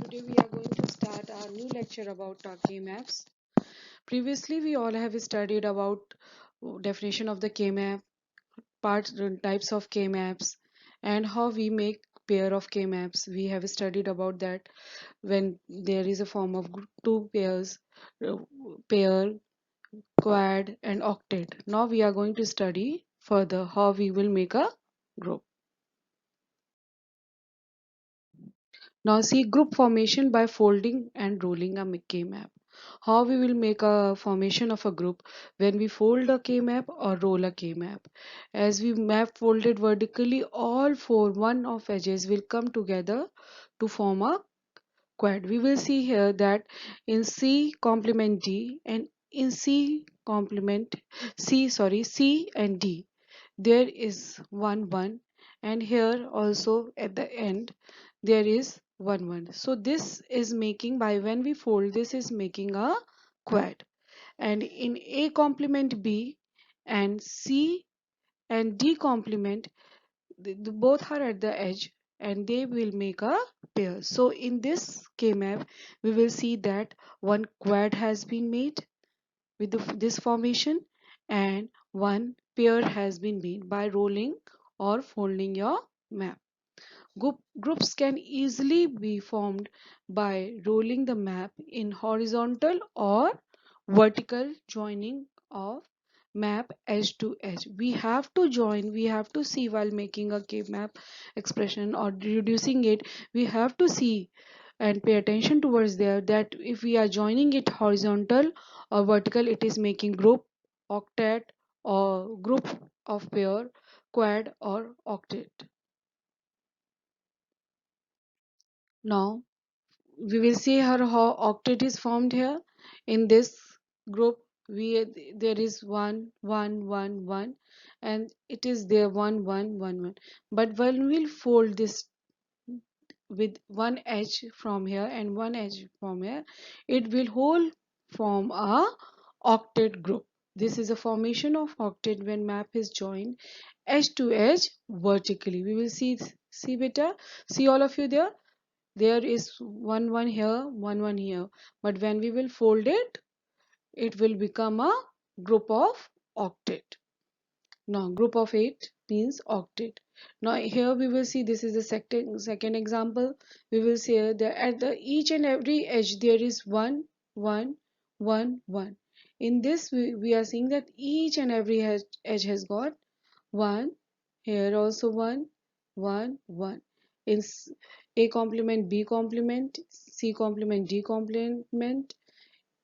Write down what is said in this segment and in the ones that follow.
Today we are going to start our new lecture about K-maps. Previously, we all have studied about definition of the K-map, parts types of K-maps, and how we make pair of K-maps. We have studied about that when there is a form of two pairs, uh, pair, quad, and octet. Now we are going to study further how we will make a group. Now see group formation by folding and rolling a K-map. How we will make a formation of a group when we fold a K-map or roll a K-map. As we map folded vertically, all four one of edges will come together to form a quad. We will see here that in C complement D and in C and D there is 1 1, and here also at the end there is 1 1. So this is making, by when we fold, this is making a quad. And in A complement B and C and D complement, both are at the edge and they will make a pair. So in this K map we will see that one quad has been made with this formation, and one pair has been made by rolling or folding your map. Groups can easily be formed by rolling the map in horizontal or vertical joining of map edge to edge. We have to join, we have to see while making a K map expression or reducing it, we have to see and pay attention towards there that if we are joining it horizontal or vertical, it is making group, octet, or group of pair, quad or octet. Now we will see here how octet is formed here. In this group we there is 1 1 1 1, and it is there 1 1 1 1. But when we'll fold this with one edge from here and one edge from here, it will whole form a octet group. This is a formation of octet when map is joined edge to edge vertically. We will see better. See all of you there. There is 1 1 here, 1 1 here, but when we will fold it, it will become a group of octet. Now group of 8 means octet. Now here we will see, this is the second example. We will see that at the each and every edge there is 1 1 1 1. In this we are seeing that each and every edge has got 1, here also 1 1 1. In A complement, B complement, C complement, D complement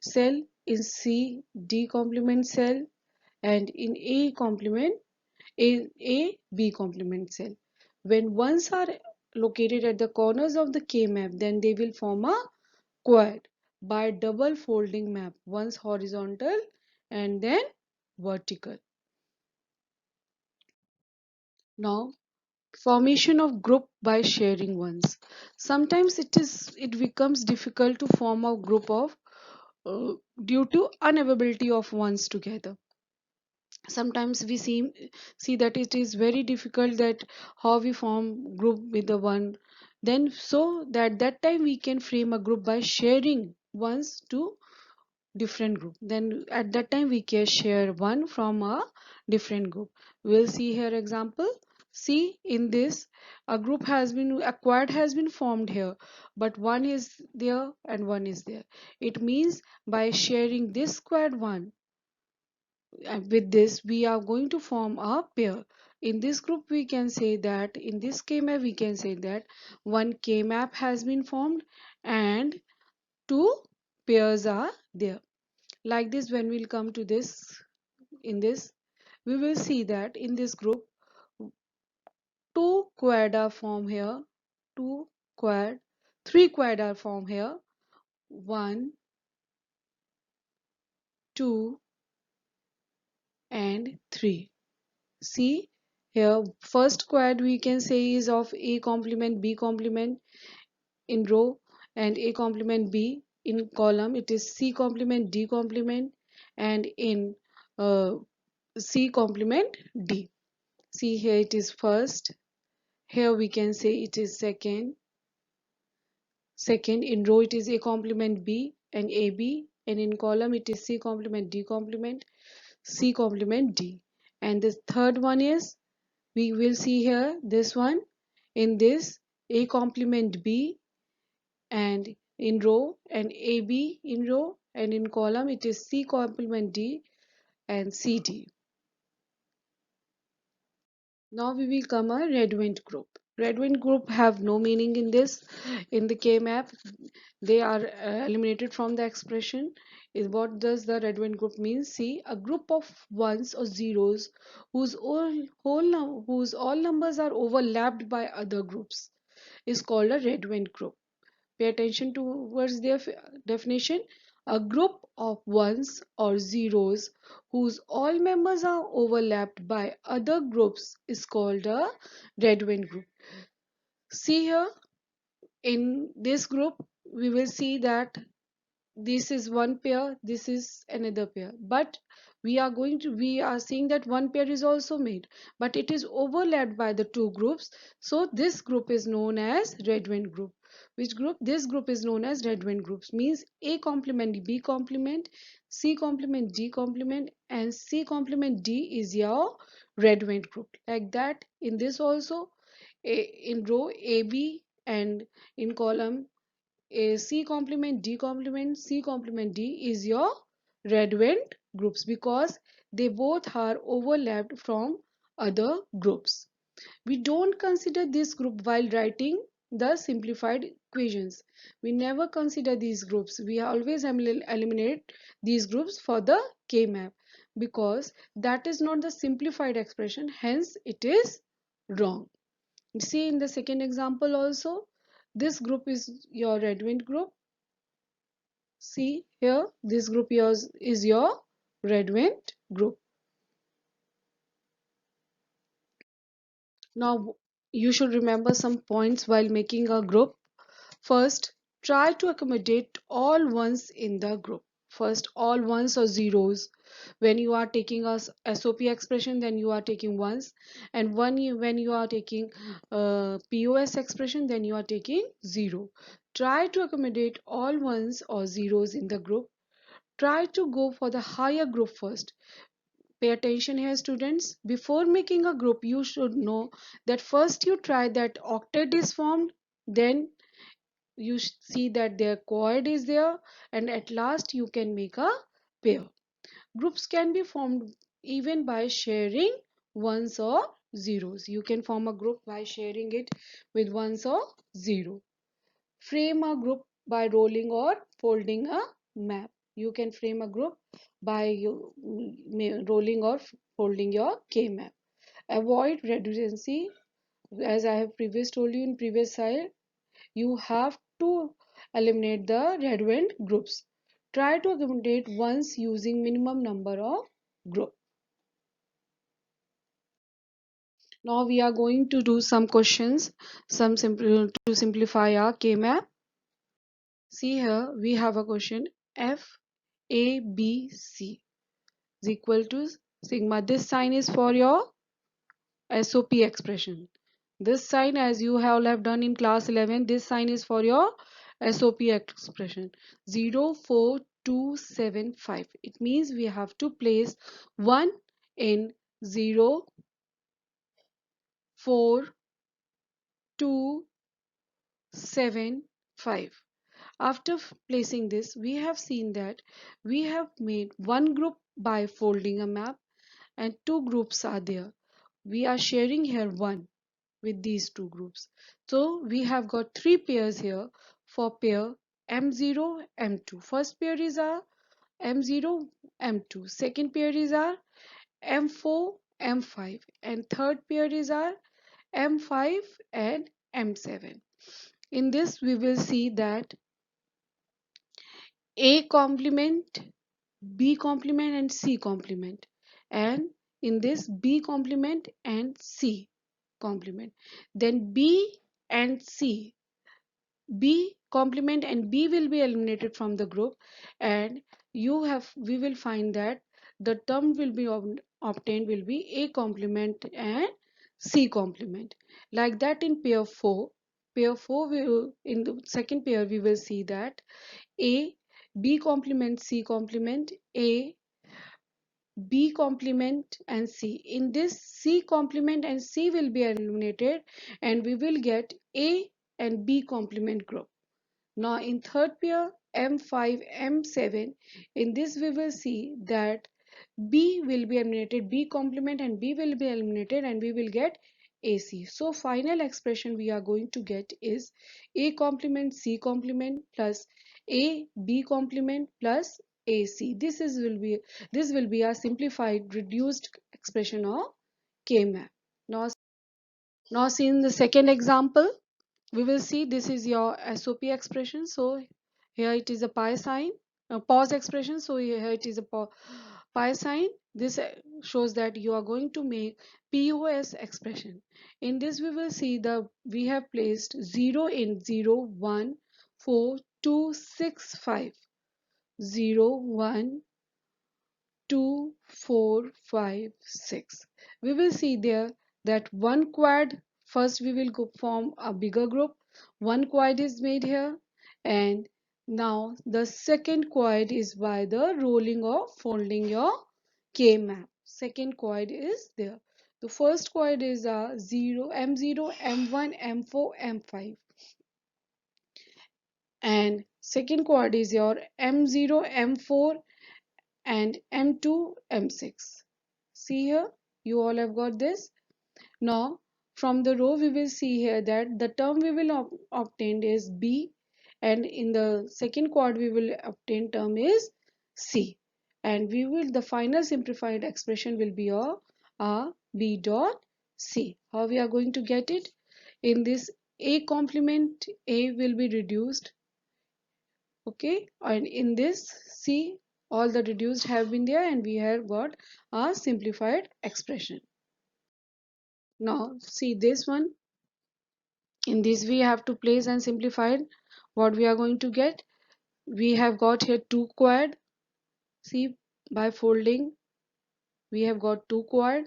cell, in C D complement cell, and in A complement A B complement cell. When ones are located at the corners of the K map, then they will form a quad by double folding map, once horizontal and then vertical. Now formation of group by sharing ones. Sometimes it becomes difficult to form a group of due to unavailability of ones together. Sometimes we see that it is very difficult that how we form group with the one, then so that time we can frame a group by sharing ones to different group. Then at that time we can share one from a different group. We'll see here example. See, in this a group has been, a quad has been formed here, but one is there and one is there. It means by sharing this quad one with this, we are going to form a pair. In this group we can say that, in this K map we can say that one K map has been formed and two pairs are there. Like this, when we'll come to this, in this we will see that in this group two quad are formed here, two quad, three quad are formed here, 1 2 and 3. See here, first quad we can say is of A complement B complement in row, and A complement B in column. It is C complement D complement, and in uh, C complement D. See here, it is first. Here we can say it is second. Second, in row it is A complement B and AB, and in column it is C complement D complement C complement D. And the third one is, we will see here this one, in this A complement B and in row, and AB in row, and in column it is C complement D and CD. Now we will come a Redwind group. Redwind group have no meaning in this. In the K map, they are eliminated from the expression. Is what does the Redwind group mean? See, a group of ones or zeros whose all numbers are overlapped by other groups is called a Redwind group. Pay attention towards their definition. A group of ones or zeros whose all members are overlapped by other groups is called a Redwind group. See here, in this group, we will see that this is one pair, this is another pair, but we are seeing that one pair is also made, but it is overlapped by the two groups. So this group is known as Redwind group. Which group? This group is known as Redwind groups. Means A complement B complement, C complement D complement, and C complement D is your Redwind group. Like that, in this also, in row AB and in column a C complement D complement C complement D is your Redwind groups, because they both are overlapped from other groups. We don't consider this group while writing the simplified equations. We never consider these groups. We always eliminate these groups for the K map, because that is not the simplified expression, hence it is wrong. See, in the second example also, this group is your Redwind group. See here, this group yours is your Redwind group. Now you should remember some points while making a group. First, try to accommodate all ones in the group. First, all ones or zeros. When you are taking a SOP expression, then you are taking ones, and when you are taking POS expression, then you are taking zero. Try to accommodate all ones or zeros in the group. Try to go for the higher group first. Pay attention here, students. Before making a group, you should know that first you try that octet is formed, then you see that their quad is there, and at last you can make a pair. Groups can be formed even by sharing ones or zeros. You can form a group by sharing it with ones or zero. Frame a group by rolling or folding a map. You can frame a group by rolling or folding your K map. Avoid redundancy. As I have previously told you in previous slide, you have to eliminate the Redwind groups. Try to accommodate ones using minimum number of group. Now we are going to do some questions, to simplify our K map. See here, we have a question. F A B C is equal to sigma. This sign is for your SOP expression. This sign, as you have done in class 11, this sign is for your SOP expression. 0, 4, 2, 7, 5. It means we have to place 1 in 0, 4, 2, 7, 5. After placing this, we have seen that we have made one group by folding a map, and two groups are there. We are sharing here one with these two groups. So we have got three pairs here for pair M0, M2. First pair is our M0, M2. Second pair is our M4, M5. And third pair is our M5 and M7. In this, we will see that A complement, B complement and C complement. And in this, B complement and C complement. Then B and C, B complement and B will be eliminated from the group, and we will find that the term will be obtained will be A complement and C complement. Like that in pair 4, pair 4, in the second pair we will see that A, B complement, C complement, A, B complement and C. In this, C complement and C will be eliminated and we will get A and B complement group. Now in third pair M5, M7, in this we will see that B will be eliminated, B complement and B will be eliminated and we will get AC. So final expression we are going to get is A complement C complement plus A B complement plus AC. This will be a simplified reduced expression of K-map. Now see in the second example we will see this is your SOP expression. So here it is a pi sign, a pause expression. So here it is a pi sign. This shows that you are going to make POS expression. In this we will see we have placed 0 in 0, 1, 4, 2, 6, 5. 0, 1, 2, 4, 5, 6. We will see there that one quad, first we will go form a bigger group. One quad is made here, and now the second quad is by the rolling or folding your K map. Second quad is there. The first quad is a 0, M0, M1, M4, M5. And second quad is your M0, M4, and M2, M6. See here, you all have got this. Now, from the row we will see here that the term we will obtain is B, and in the second quad we will obtain term is C, and the final simplified expression will be a B dot C. How we are going to get it? In this A complement, A will be reduced, okay, and in this C all the reduced have been there and we have got a simplified expression. Now see this one. In this we have to place and simplify what we are going to get. We have got here 2 quad. See, by folding we have got 2 quad,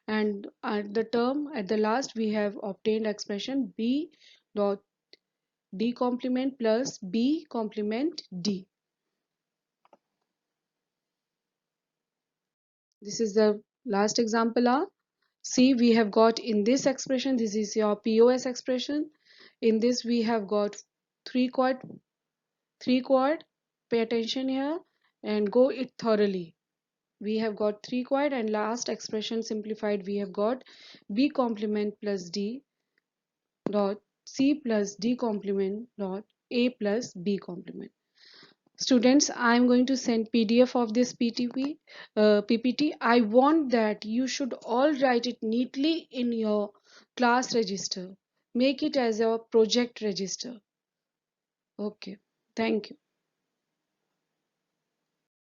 and at the term at the last we have obtained expression B dot D complement plus B complement D. This is the last example. See, we have got in this expression, this is your POS expression. In this we have got 3 quad, 3 quad. Pay attention here and go it thoroughly. We have got 3 quad, and last expression simplified we have got B complement plus D dot C plus D complement dot A plus B complement. Students, I am going to send PDF of this PPT. I want that you should all write it neatly in your class register. Make it as a project register. Okay, thank you.